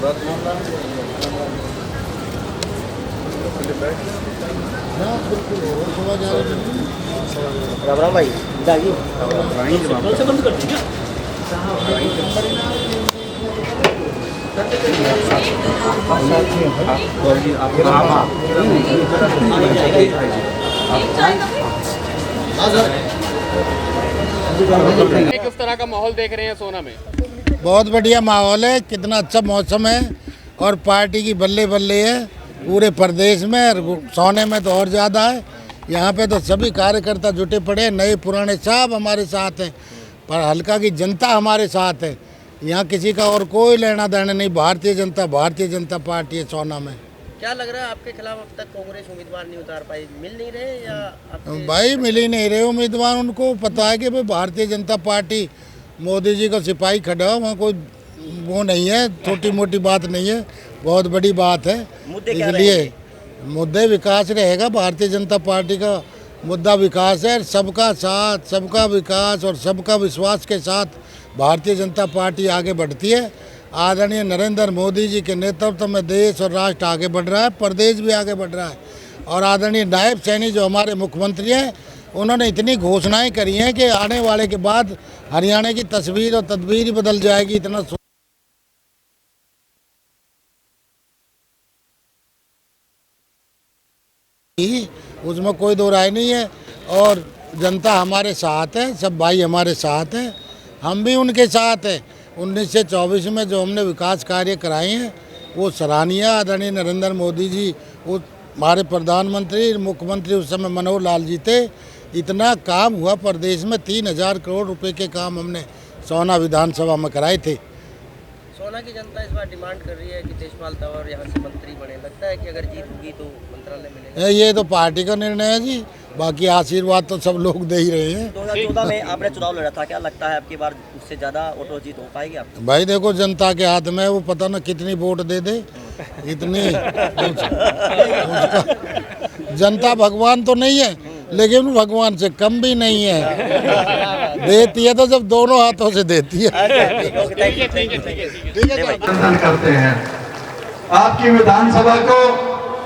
राम भाई से बंद कर दीजिए। किस तरह का माहौल देख रहे हैं सोना में? बहुत बढ़िया माहौल है, कितना अच्छा मौसम है और पार्टी की बल्ले बल्ले है पूरे प्रदेश में। और सोने में तो और ज़्यादा है। यहाँ पे तो सभी कार्यकर्ता जुटे पड़े हैं, नए पुराने सब हमारे साथ हैं, पर हल्का की जनता हमारे साथ है। यहाँ किसी का और कोई लेना देना नहीं। भारतीय जनता पार्टी है सोना में। क्या लग रहा है आपके खिलाफ अब तक कांग्रेस उम्मीदवार नहीं उतार पाई, मिल नहीं रहे या भाई मिल ही नहीं रहे उम्मीदवार। उनको पता है कि भाई भारतीय जनता पार्टी मोदी जी को सिपाही खड़ा हो, वहाँ कोई वो नहीं है, छोटी मोटी बात नहीं है, बहुत बड़ी बात है। इसलिए मुद्दे विकास रहेगा। भारतीय जनता पार्टी का मुद्दा विकास है। सबका साथ, सबका विकास और सबका विश्वास के साथ भारतीय जनता पार्टी आगे बढ़ती है। आदरणीय नरेंद्र मोदी जी के नेतृत्व में देश और राष्ट्र आगे बढ़ रहा है, प्रदेश भी आगे बढ़ रहा है। और आदरणीय नायब सैनी जो हमारे मुख्यमंत्री हैं, उन्होंने इतनी घोषणाएं करी हैं कि आने वाले के बाद हरियाणा की तस्वीर और तदबीर ही बदल जाएगी। इतना उसमें कोई दो राय नहीं है। और जनता हमारे साथ है, सब भाई हमारे साथ हैं, हम भी उनके साथ हैं। 19 से 24 में जो हमने विकास कार्य कराए हैं वो सराहनीय। आदरणीय नरेंद्र मोदी जी, वो हमारे प्रधानमंत्री मुख्यमंत्री उस समय मनोहर लाल जी थे। इतना काम हुआ प्रदेश में, 3000 करोड़ रुपए के काम हमने सोना विधानसभा में कराए थे। सोना की जनता इस बार डिमांड कर रही है कि तेजपाल तंवर यहाँ से मंत्री बने। लगता है कि अगर जीत होगी तो मंत्रालय मिलेगा। ये तो पार्टी का निर्णय है जी, बाकी आशीर्वाद तो सब लोग दे ही रहे हैं। 2014 में आपने चुनाव लड़ा था, क्या लगता है आपकी बार उससे ज़्यादा वोटों जीत हो पाएगी आपको? भाई देखो, जनता के हाथ में, वो पता ना कितनी वोट दे दे, इतनी जनता भगवान तो नहीं है, लेकिन भगवान से कम भी नहीं है। देती है तो जब दोनों हाथों से देती है। अभिनंदन करते हैं। आपकी विधानसभा को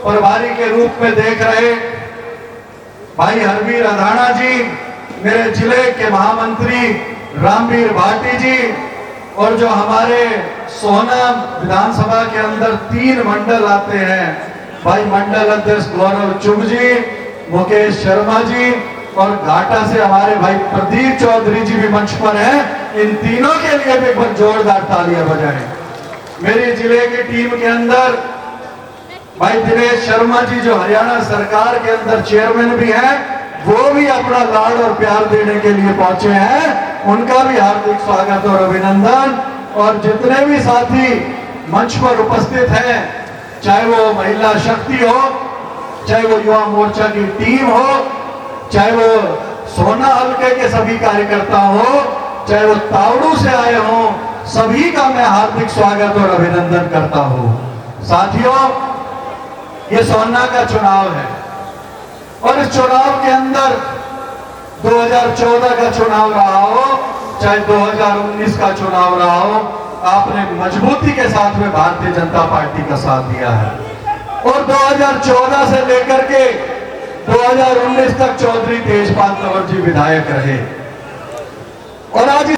प्रभारी के रूप में देख रहे भाई हरवीर अधाना जी, मेरे जिले के महामंत्री रामवीर भाटी जी, और जो हमारे सोना विधानसभा के अंदर 3 मंडल आते हैं, भाई मंडल अध्यक्ष गौरव चुग जी, मुकेश शर्मा जी, और घाटा से हमारे भाई प्रदीप चौधरी जी भी मंच पर हैं। इन तीनों के लिए भी एक बार जोरदार तालियां बजाएं। मेरे जिले की टीम के अंदर भाई दिनेश शर्मा जी, जो हरियाणा सरकार के अंदर चेयरमैन भी हैं, वो भी अपना लाड और प्यार देने के लिए पहुंचे हैं। उनका भी हार्दिक स्वागत और अभिनंदन। और जितने भी साथी मंच पर उपस्थित हैं, चाहे वो महिला शक्ति हो, चाहे वो युवा मोर्चा की टीम हो, चाहे वो सोना हल्के के सभी कार्यकर्ता हो, चाहे वो तावड़ू से आए हो, सभी का मैं हार्दिक स्वागत और अभिनंदन करता हूं। साथियों, ये सोना का चुनाव है और इस चुनाव के अंदर 2014 का चुनाव रहा हो, चाहे 2019 का चुनाव रहा हो, आपने मजबूती के साथ में भारतीय जनता पार्टी का साथ दिया है। और 2014 से लेकर के 2019 तक चौधरी तेजपाल तंवर जी विधायक रहे। और आज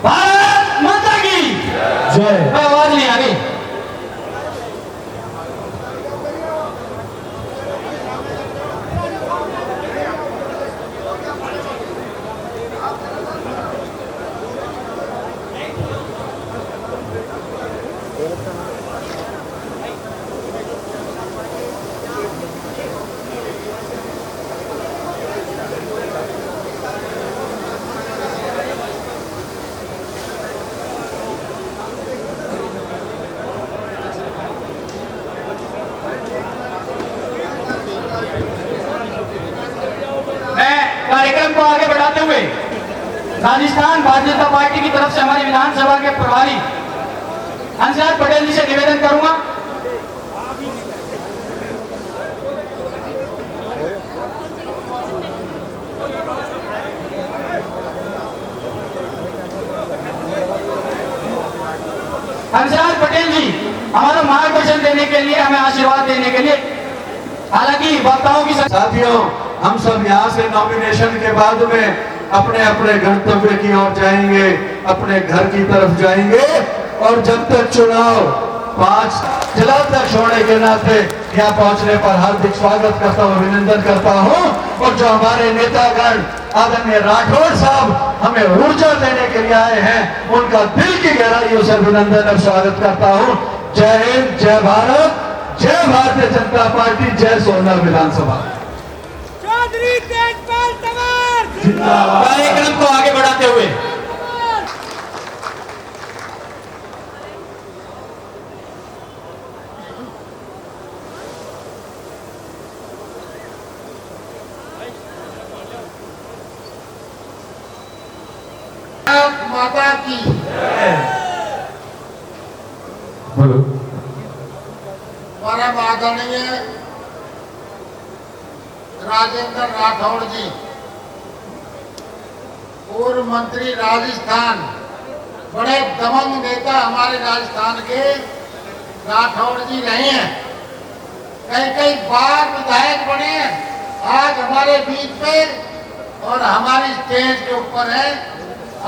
भारत माता की जय। आवाज नहीं आ रही। कार्यक्रम को आगे बढ़ाते हुए राजस्थान भारतीय जनता पार्टी की तरफ से हमारी विधानसभा के प्रभारी हंसराज पटेल जी से निवेदन करूंगा। हंसराज पटेल जी हमारा मार्गदर्शन देने के लिए, हमें आशीर्वाद देने के लिए। हालांकि वक्ताओं की साथियों, हम सब यहाँ से नॉमिनेशन के बाद में अपने अपने गंतव्य की ओर जाएंगे, अपने घर की तरफ जाएंगे। और जब तक चुनाव 5 जिलाध्यक्ष होने के नाते यहाँ पहुंचने पर हार्दिक स्वागत करता हूँ, अभिनंदन करता हूँ। और जो हमारे नेतागण आदरणीय राठौड़ साहब हमें ऊर्जा देने के लिए आए हैं, उनका दिल की गहराइयों से अभिनंदन और स्वागत करता हूँ। जय हिंद, जय भारत, जय भारतीय जनता पार्टी, जय सोना विधानसभा। चौधरी तेजपाल तंवर कार्यक्रम को आगे बढ़ाते हुए माता की बोलो। परम आदरणीय राजेंद्र राठौड़ जी, पूर्व मंत्री राजस्थान, बड़े दबंग नेता हमारे राजस्थान के राठौड़ जी रहे हैं। कई बार विधायक बने हैं। आज हमारे बीच पे और हमारी स्टेज के ऊपर है।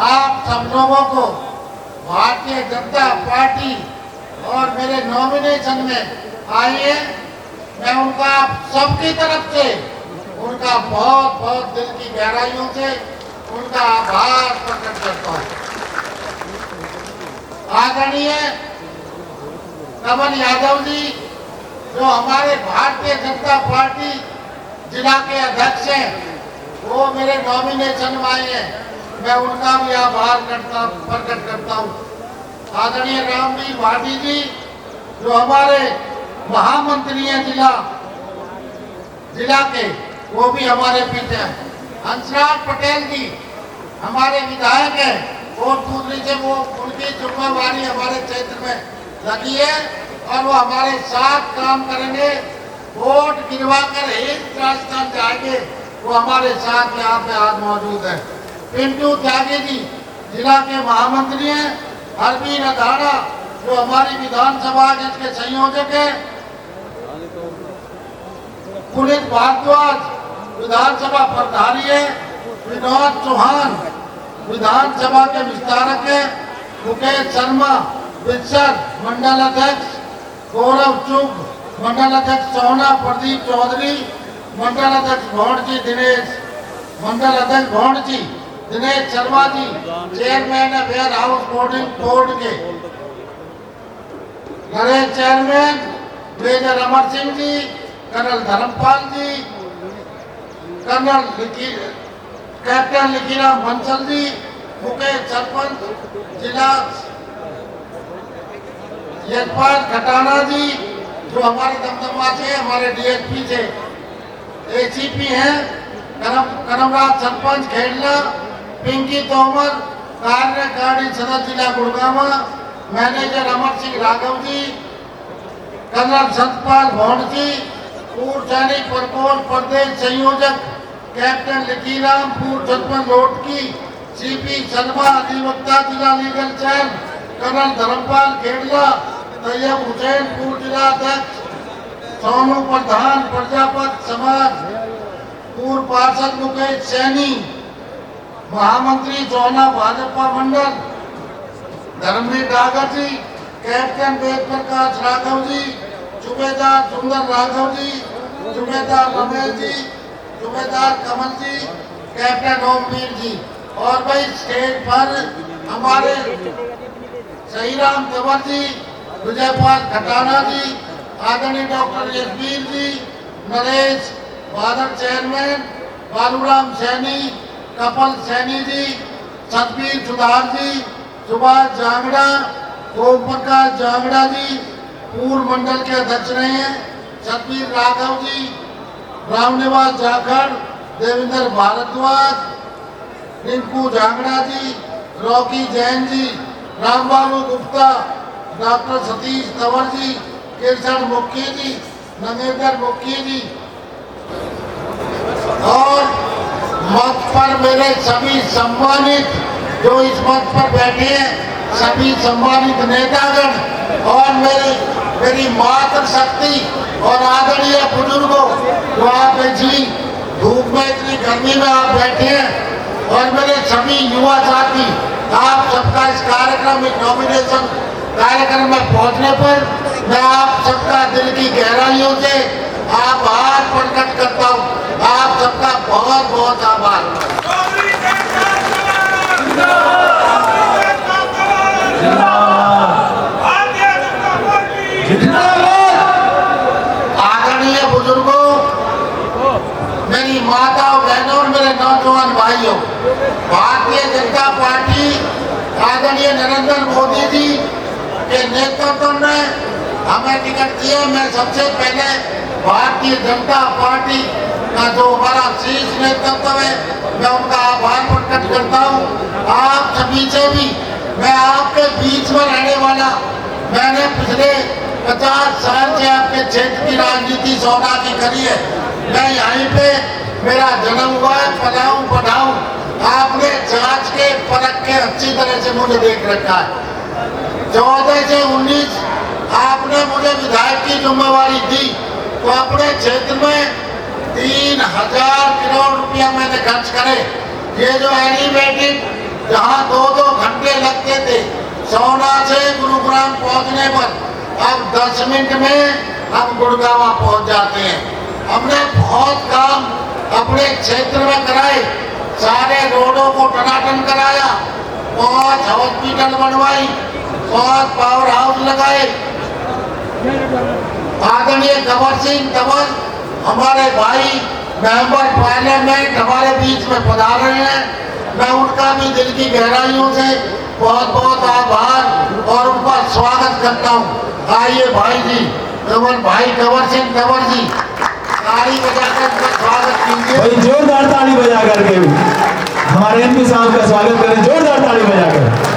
आप सब लोगों को भारतीय जनता पार्टी और मेरे नॉमिनेशन में आए हैं। मैं उनका सबकी तरफ से उनका बहुत बहुत दिल की गहराइयों से उनका आभार प्रकट करता हूँ। आदरणीय कमल यादव जी, जो हमारे भारतीय जनता पार्टी जिला के अध्यक्ष हैं, वो मेरे नॉमिनेशन में आए हैं। मैं उनका भी आभार प्रकट करता हूँ। आदरणीय रामवीर भाटी जी, जो हमारे महामंत्री हैं जिला के, वो भी हमारे पीछे हैं। हंसराज पटेल जी हमारे विधायक हैं और दूसरी से वो उनकी जिम्मेवारी हमारे क्षेत्र में लगी है और वो हमारे साथ काम करेंगे। वोट गिरवा कर ही राजस्थान जाएंगे, वो हमारे साथ यहाँ पे आज मौजूद है। पिंटू त्यागी जी जिला के महामंत्री हैं। हरबीर अधाड़ा, जो हमारी विधानसभा के संयोजक है। पुनीत भारद्वाज विधानसभा प्रभारी है। विनोद चौहान विधानसभा के विस्तारक है। मुकेश शर्मा वित्सर मंडल अध्यक्ष। गौरव चुग मंडल अध्यक्ष सोना। प्रदीप चौधरी मंडल अध्यक्ष भौंडजी दिनेश। मंडल अध्यक्ष भौंडजी दिनेश शर्मा जी चेयरमैन है वेयर हाउस बोर्डिंग बोर्ड के। Naresh chairman major Amar Singh ji, colonel Dharmpal जी, कैप्टन लिखीराम बंसल जी, मुकेश सरपंच जिला यशपाल खटाना जी, जो हमारे दमदमा से हमारे डीएसपी से एसीपी हैं। करमराज सरपंच खेड़ला। पिंकी तोमर कार्यकारी सदस्य जिला गुड़गांव। मैनेजर अमर सिंह राघव जी, कर्नल सतपाल भौंड जी, पूर्व सैनिक प्रकोष्ठ प्रदेश संयोजक कैप्टन लिखीराम, पूर्व सरपंच लोटकी, सीपी शर्मा अधिवक्ता जिला legal cell, colonel Dharampal Khedla, Tayyab Hussain पूर्व जिला अध्यक्ष, सोनू प्रधान प्रजापत समाज, पूर्व पार्षद मुकेश सैनी, महामंत्री सोना भाजपा मंडल, धर्मवीर डागर जी, कैप्टन वेद प्रकाश राघव जी, सूबेदार सुंदर राघव जी, सूबेदार रमेश जी, सूबेदार कमल जी, कैप्टन ओमवीर जी। और भाई स्टेज पर हमारे सहीराम तंवर जी, विजयपाल खटाना जी, आदरणीय डॉक्टर यशवीर जी, नरेश बादल चेयरमैन, बालूराम सैनी, कपल सैनी जी, सतबीर सुधार जी, सुभाष जांगड़ा, ओम प्रकाश जांगड़ा जी, पूर्व मंडल के अध्यक्ष रहे हैं। सतबीर राघव जी, रामनिवास जाखड़, देवेंद्र भारद्वाज, रिंकू जांगड़ा जी, रॉकी जैन जी, रामबाबू गुप्ता, डॉक्टर सतीश तंवर जी, किशन मुखी जी, नगेंद्र मुखी जी। और मंच पर मेरे सभी सम्मानित जो इस मंच पर बैठे हैं, सभी सम्मानित नेतागण और मेरी मातृशक्ति और आदरणीय बुजुर्गों, जो आप जी धूप में इतनी गर्मी में आप बैठे हैं, और मेरे सभी युवा साथी, आप सबका इस कार्यक्रम, इस नॉमिनेशन कार्यक्रम में पहुंचने पर मैं आप सबका दिल की गहराइयों से आभार प्रकट करता हूं। आप सबका बहुत बहुत आभार। आदरणीय बुजुर्गों, मेरी माताओं, बहनों और मेरे नौजवान भाइयों, भारतीय जनता पार्टी आदरणीय नरेंद्र मोदी जी के नेतृत्व में हमें टिकट दिए। मैं सबसे पहले भारतीय जनता पार्टी का जो हमारा शीर्ष नेतृत्व है, मैं उनका आभार प्रकट करता हूँ। आप सभी से भी, मैं आपके बीच में रहने वाला, मैंने पिछले 50 साल से आपके क्षेत्र की राजनीति सोना की करी है। मैं यहीं पे मेरा जन्म हुआ है, पलाऊं बढ़ाऊं। आपने जांच के परख के अच्छी तरह से मुझे देख रखा है। 14 से 19 आपने मुझे विधायक की जिम्मेवारी दी, तो अपने क्षेत्र में 3000 करोड़ रुपया मैंने खर्च करे। ये जो एलिवेटेड, जहाँ 2-2 घंटे लगते थे सोना से गुरुग्राम पहुँचने पर, अब 10 मिनट में हम गुड़गांव पहुँच जाते हैं। हमने बहुत काम अपने क्षेत्र में कराए, सारे रोडों को टनाटन कराया, 5 हॉस्पिटल बनवाई, 5 पावर हाउस लगाए। आदरणीय कंवर सिंह तंवर, हमारे भाई मेंबर पार्लियामेंट हमारे बीच में पधार रहे हैं। मैं उनका भी दिल की गहराइयों से बहुत बहुत आभार और उनका स्वागत करता हूँ। आइए भाई जी, भाई कंवर सिंह तंवर जी, ताली बजाकर उनका स्वागत कीजिए। भाई जोरदार ताली बजा करके हमारे एमपी साहब का स्वागत करें, जोरदार ताली बजाकर।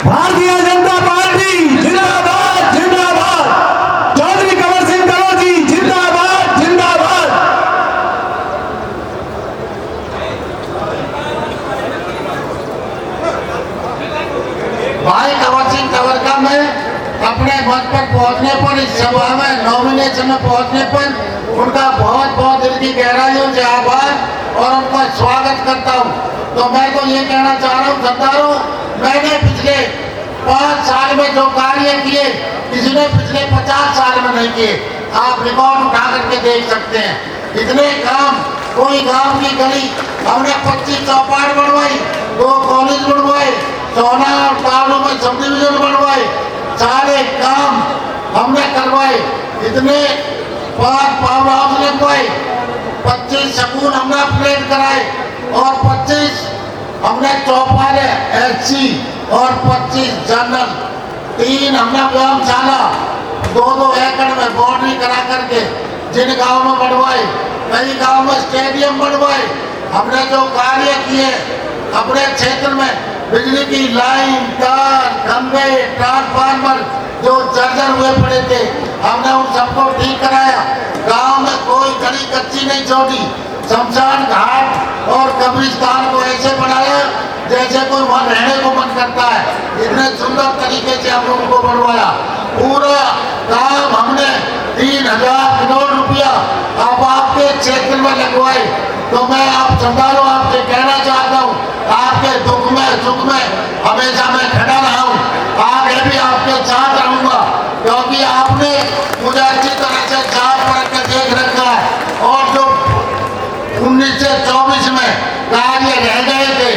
भारतीय जनता पार्टी जिंदाबाद जिंदाबाद, चौधरी कंवर सिंह तंवर जी जिंदाबाद जिंदाबाद। भाई कंवर सिंह तंवर का मैं अपने मत पर पहुंचने पर, इस सभा में नॉमिनेशन में पहुंचने पर उनका बहुत बहुत दिल की गहराइयों से आभार और उनका स्वागत करता हूं। तो मैं तो ये कहना चाह रहा हूँ सरदारों, मैंने पिछले 5 साल में जो कार्य किए, किसी ने पिछले 50 साल में नहीं किए। आप रिकॉर्ड उठा करके देख सकते हैं। इतने काम, कोई गांव की गली हमने 25 चौपाट बनवाई, 2 कॉलेज बनवाए, सोना और तालू में सब डिविजन बनवाए, सारे काम हमने करवाए। इतने 5 पावर हाउस लगवाए, 25 सकून हमने अपग्रेड कराए और 25 हमने चौपाले एससी और 25 जनरल, 3 हमने व्यायामशाला 2-2 एकड़ में बाउंड्री करा करके जिन गांव में बनवाए, कई गांव में स्टेडियम बनवाए। हमने जो कार्य किए अपने क्षेत्र में, बिजली की लाइन, तार, खंभे, ट्रांसफार्मर जो जर्जर हुए पड़े थे, हमने उन सबको ठीक कराया। गांव में कोई गली कच्ची नहीं छोड़ी। शमशान घाट और कब्रिस्तान को ऐसे बनाया जैसे कोई वहाँ रहने को मन करता है। इतने सुंदर तरीके से हम उनको बनवाया। पूरा काम हमने 3000 करोड़ रुपया अब आपके क्षेत्र में लगवाए। तो मैं आप सरदारों आपसे कहना चाहता हूँ, आपके दुख में सुख में हमेशा मैं खड़ा रहा हूँ, आगे भी आपके साथ रहूँगा, क्योंकि आपने मुझे अच्छी तरह से साफ करके देख रखा है। और जो 19 से 24 में कार्य रह गए थे,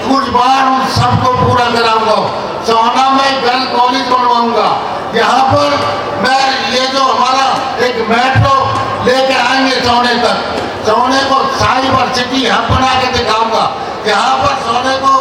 कुछ बार उन सबको पूरा कराऊंगा। सोना में गर्ल कॉलेज बनवाऊंगा। यहाँ पर मैं ये जो हमारा एक मेट्रो लेके आएंगे सोने तक, सोने को साइबर सिटी हब बना के दिखाऊंगा। यहाँ पर सोने को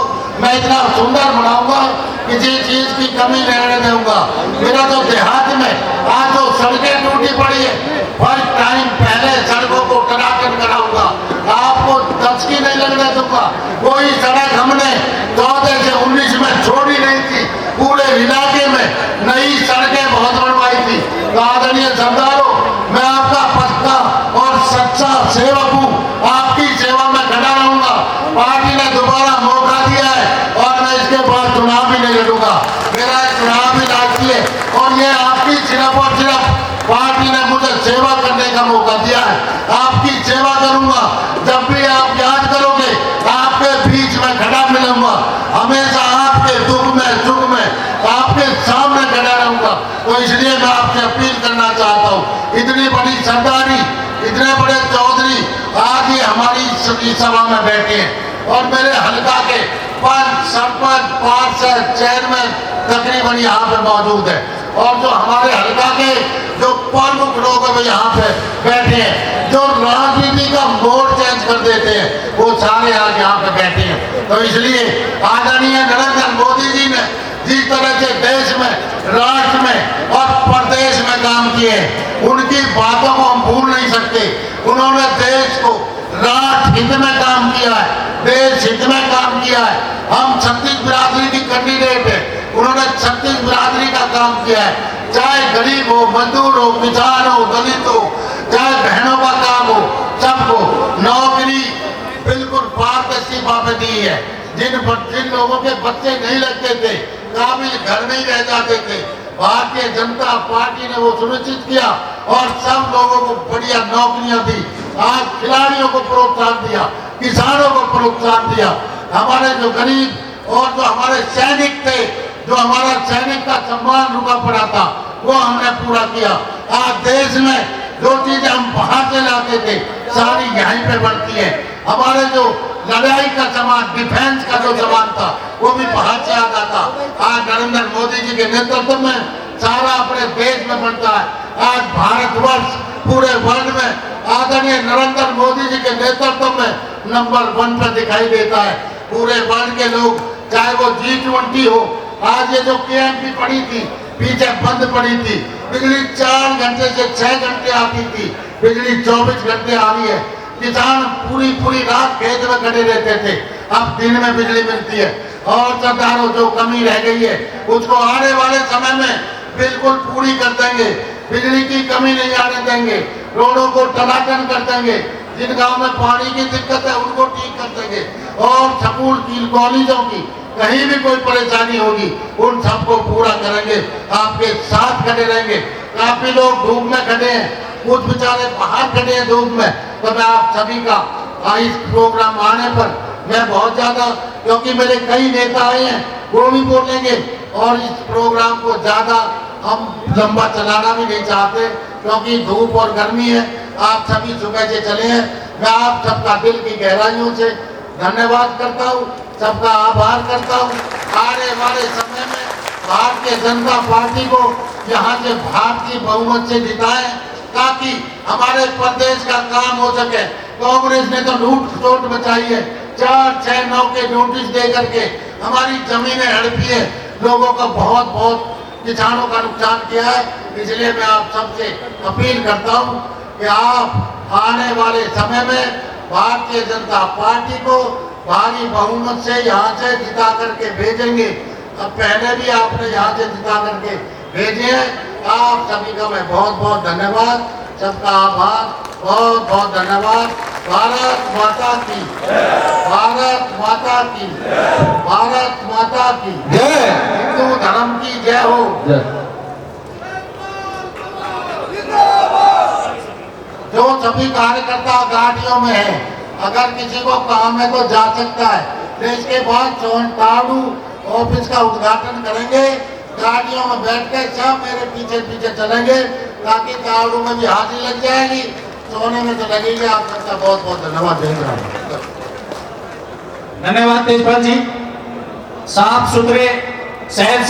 मैं इतना सुंदर बनाऊंगा, किसी चीज की कमी नहीं रहने दूंगा। मेरा तो देहात में आज जो सड़कें टूटी पड़ी है, फर्स्ट टाइम पहले सड़कों को टनाटन कराऊंगा। आपको दचकी नहीं लगने दूंगा। कोई सड़क हमने 14 से 19 में छोड़ी नहीं थी। पूरे इलाके में नई सड़कें बहुत बनवाई थी। तो आदरणीय सरदारों, मैं आपका पक्का और सच्चा सेवक हूँ। आपकी सेवा में खड़ा रहूंगा। पार्टी ने दोबारा मौका दिया है और मैं इसके लड़ूंगा। मेरा चुनाव भी राजनीति है और ये आपकी सिर्फ और सिर्फ पार्टी ने मुझे सेवा करने का मौका दिया है। आपकी सेवा करूंगा। जब भी आप याद करोगे आपके बीच में खड़ा मिलूंगा। हमेशा आपके दुख में सुख में आपके सामने खड़ा रहूंगा। तो इसलिए मैं आपसे अपील करना चाहता हूँ, इतनी बड़ी सरदारी, इतने बड़े चौधरी आज ही हमारी सभा में बैठे हैं और मेरे हल्का के पंच, सरपंच, पार्षद, चेयरमैन तकरीबन यहाँ पे मौजूद है और जो हमारे हल्का के जो प्रमुख लोग हैं यहाँ पे बैठे हैं, जो राजनीति का मोड़ चेंज कर देते हैं वो सारे आज यहाँ पे बैठे हैं। तो इसलिए आदरणीय नरेंद्र मोदी जी ने जिस तरह से देश में, राष्ट्र में और प्रदेश में काम किए, उनकी बातों को हम भूल नहीं सकते। उन्होंने देश को राष्ट्र हित में काम किया है, देश हित में काम किया है। हम छत्तीस बिरादरी की कैंडिडेट है, उन्होंने छत्तीस बिरादरी का काम किया है। चाहे गरीब हो, मजदूर हो, किसान हो, दलित हो, चाहे बहनों का काम हो, सबको नौकरी बिल्कुल पारदर्शिता पे दी है। जिन लोगों के बच्चे नहीं लगते थे, काबिल घर में ही रह जाते थे, भारतीय जनता पार्टी ने वो सुनिश्चित किया और सब लोगों को बढ़िया नौकरियां दी। आज खिलाड़ियों को प्रोत्साहन दिया, किसानों को प्रोत्साहन दिया। हमारे जो गरीब और जो हमारे सैनिक थे, जो हमारा सैनिक का सम्मान रुका पड़ा था, वो हमने पूरा किया। आज देश में जो चीजें हम बाहर से लाते थे सारी यहीं पे बनती है। हमारे जो लड़ाई का सामान, डिफेंस का जो सामान था वो भी बाहर से आता था। आज नरेंद्र मोदी जी के नेतृत्व में सारा अपने देश में बनता है। आज भारतवर्ष पूरे वर्ल्ड में आदरणीय नरेंद्र मोदी जी के नेतृत्व में नंबर 1 पर दिखाई देता है। पूरे वर्ल्ड के लोग, चाहे वो G20 हो, आज ये जो KMP पड़ी थी, पीछे बंद पड़ी थी, बिजली 4 घंटे से 6 घंटे आती थी, बिजली 24 घंटे आ रही है। किसान पूरी रात खेत में खड़े रहते थे, अब दिन में बिजली मिलती है। और सरदारों जो कमी रह गई है उसको आने वाले समय में बिल्कुल पूरी कर देंगे। बिजली की कमी नहीं आने देंगे, रोडों को टनाटन कर देंगे, जिन गांव में पानी की दिक्कत है उनको ठीक कर देंगे और स्कूल की, कॉलेजों की कहीं भी कोई परेशानी होगी उन सबको पूरा करेंगे। आपके साथ खड़े रहेंगे। काफी लोग धूप में खड़े हैं, कुछ बेचारे बाहर खड़े हैं धूप में। तो मैं आप सभी का इस प्रोग्राम आने पर मैं बहुत ज्यादा, क्योंकि मेरे कई नेता आए हैं वो भी बोलेंगे और इस प्रोग्राम को ज्यादा हम लंबा चलाना भी नहीं चाहते क्योंकि धूप और गर्मी है। आप सभी सुबह से चले हैं। मैं आप सबका दिल की गहराइयों से धन्यवाद करता हूँ, सबका आभार करता हूँ। आने वाले समय में भारतीय जनता पार्टी को यहाँ से भारतीय बहुमत से जिताएं ताकि हमारे प्रदेश का काम हो सके। कांग्रेस ने तो लूट खसोट मचाई है, 4-6-9 के नोटिस दे करके हमारी जमीनें हड़पी है, लोगों का बहुत किसानों का नुकसान किया है। इसलिए मैं आप सबसे अपील करता हूँ कि आप आने वाले समय में भारतीय जनता पार्टी को भारी बहुमत से यहाँ से जिता करके भेजेंगे। अब पहले भी आपने यहाँ से जिता करके भेजे हैं। आप सभी का मैं बहुत धन्यवाद, सबका आभार, बहुत धन्यवाद। भारत माता की, भारत माता की, भारत माता की जय। हिंदू धर्म की जय हो। जो सभी कार्यकर्ता गाड़ियों में है, अगर किसी को काम है तो जा सकता है। तो इसके बाद ताड़ू ऑफिस का उद्घाटन करेंगे, गाड़ियों में बैठ के सब मेरे पीछे चलेंगे ताकि ताड़ू में भी हाजिरी लग जाएगी, सोने में तो लगेगी। आप सबका बहुत धन्यवाद देंगे। धन्यवाद तेजपाल जी। साफ सुथरे शहर